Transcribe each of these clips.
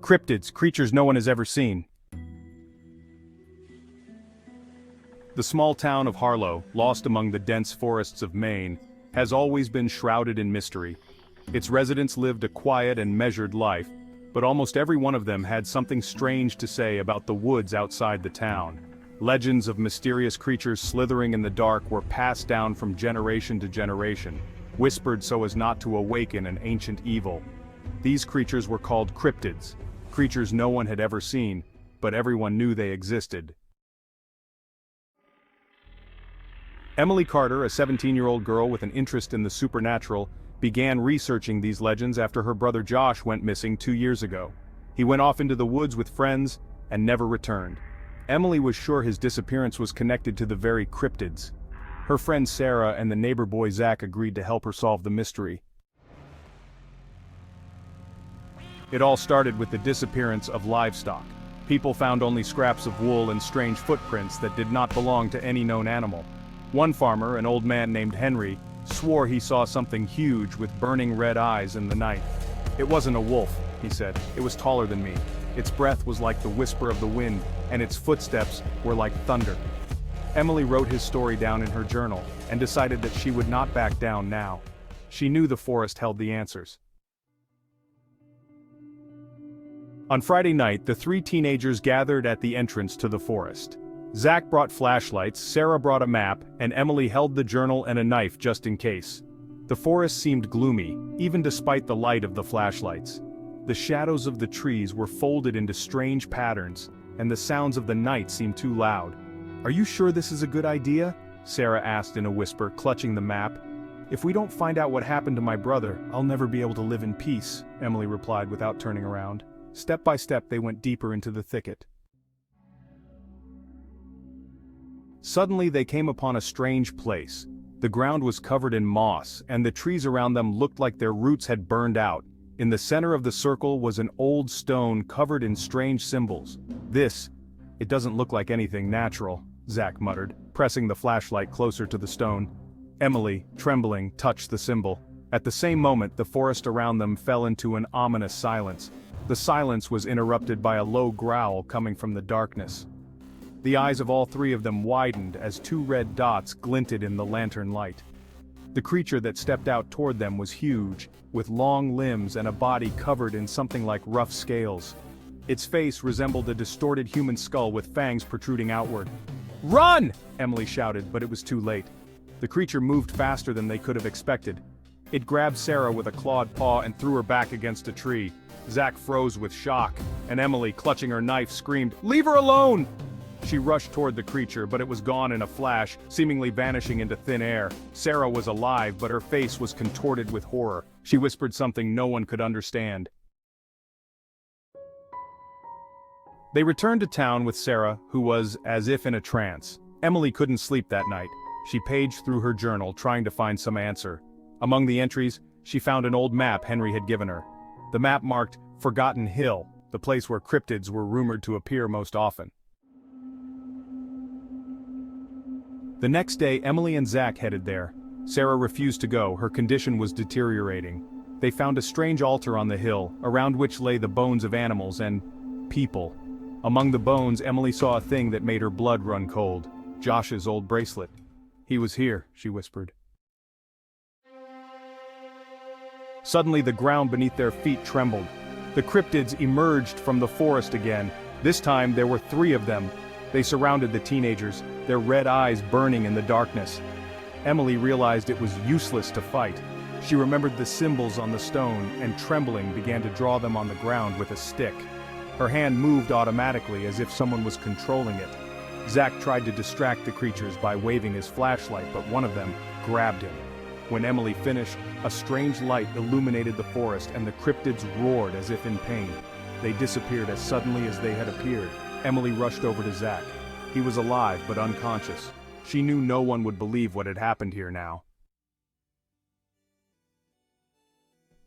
Cryptids, creatures no one has ever seen. The small town of Harlow, lost among the dense forests of Maine, has always been shrouded in mystery. Its residents lived a quiet and measured life, but almost every one of them had something strange to say about the woods outside the town. Legends of mysterious creatures slithering in the dark were passed down from generation to generation, whispered so as not to awaken an ancient evil. These creatures were called cryptids, creatures no one had ever seen, but everyone knew they existed. Emily Carter, a 17-year-old girl with an interest in the supernatural, began researching these legends after her brother Josh went missing 2 years ago. He went off into the woods with friends and never returned. Emily was sure his disappearance was connected to the very cryptids. Her friend Sarah and the neighbor boy Zach agreed to help her solve the mystery. It all started with the disappearance of livestock. People found only scraps of wool and strange footprints that did not belong to any known animal. One farmer, an old man named Henry, swore he saw something huge with burning red eyes in the night. "It wasn't a wolf," he said. "It was taller than me. Its breath was like the whisper of the wind, and its footsteps were like thunder." Emily wrote his story down in her journal, and decided that she would not back down now. She knew the forest held the answers. On Friday night, the three teenagers gathered at the entrance to the forest. Zach brought flashlights, Sarah brought a map, and Emily held the journal and a knife just in case. The forest seemed gloomy, even despite the light of the flashlights. The shadows of the trees were folded into strange patterns, and the sounds of the night seemed too loud. "Are you sure this is a good idea?" Sarah asked in a whisper, clutching the map. "If we don't find out what happened to my brother, I'll never be able to live in peace," Emily replied without turning around. Step by step they went deeper into the thicket. Suddenly they came upon a strange place. The ground was covered in moss, and the trees around them looked like their roots had burned out. In the center of the circle was an old stone covered in strange symbols. It doesn't look like anything natural," Zach muttered, pressing the flashlight closer to the stone. Emily, trembling, touched the symbol. At the same moment, the forest around them fell into an ominous silence. The silence was interrupted by a low growl coming from the darkness. The eyes of all three of them widened as two red dots glinted in the lantern light. The creature that stepped out toward them was huge, with long limbs and a body covered in something like rough scales. Its face resembled a distorted human skull with fangs protruding outward. "Run!" Emily shouted, but it was too late. The creature moved faster than they could have expected. It grabbed Sarah with a clawed paw and threw her back against a tree. Zach froze with shock, and Emily, clutching her knife, screamed, "Leave her alone!" She rushed toward the creature, but it was gone in a flash, seemingly vanishing into thin air. Sarah was alive, but her face was contorted with horror. She whispered something no one could understand. They returned to town with Sarah, who was as if in a trance. Emily couldn't sleep that night. She paged through her journal, trying to find some answer. Among the entries, she found an old map Henry had given her. The map marked Forgotten Hill, the place where cryptids were rumored to appear most often. The next day, Emily and Zach headed there. Sarah refused to go, her condition was deteriorating. They found a strange altar on the hill, around which lay the bones of animals and people. Among the bones, Emily saw a thing that made her blood run cold. Josh's old bracelet. "He was here," she whispered. Suddenly the ground beneath their feet trembled. The cryptids emerged from the forest again. This time there were 3 of them. They surrounded the teenagers, their red eyes burning in the darkness. Emily realized it was useless to fight. She remembered the symbols on the stone, and trembling began to draw them on the ground with a stick. Her hand moved automatically as if someone was controlling it. Zach tried to distract the creatures by waving his flashlight, but one of them grabbed him. When Emily finished, a strange light illuminated the forest and the cryptids roared as if in pain. They disappeared as suddenly as they had appeared. Emily rushed over to Zach. He was alive but unconscious. She knew no one would believe what had happened here now.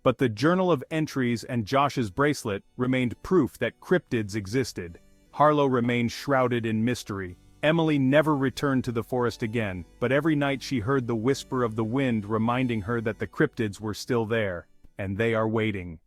But the journal of entries and Josh's bracelet remained proof that cryptids existed. Harlow remained shrouded in mystery. Emily never returned to the forest again, but every night she heard the whisper of the wind reminding her that the cryptids were still there, and they are waiting.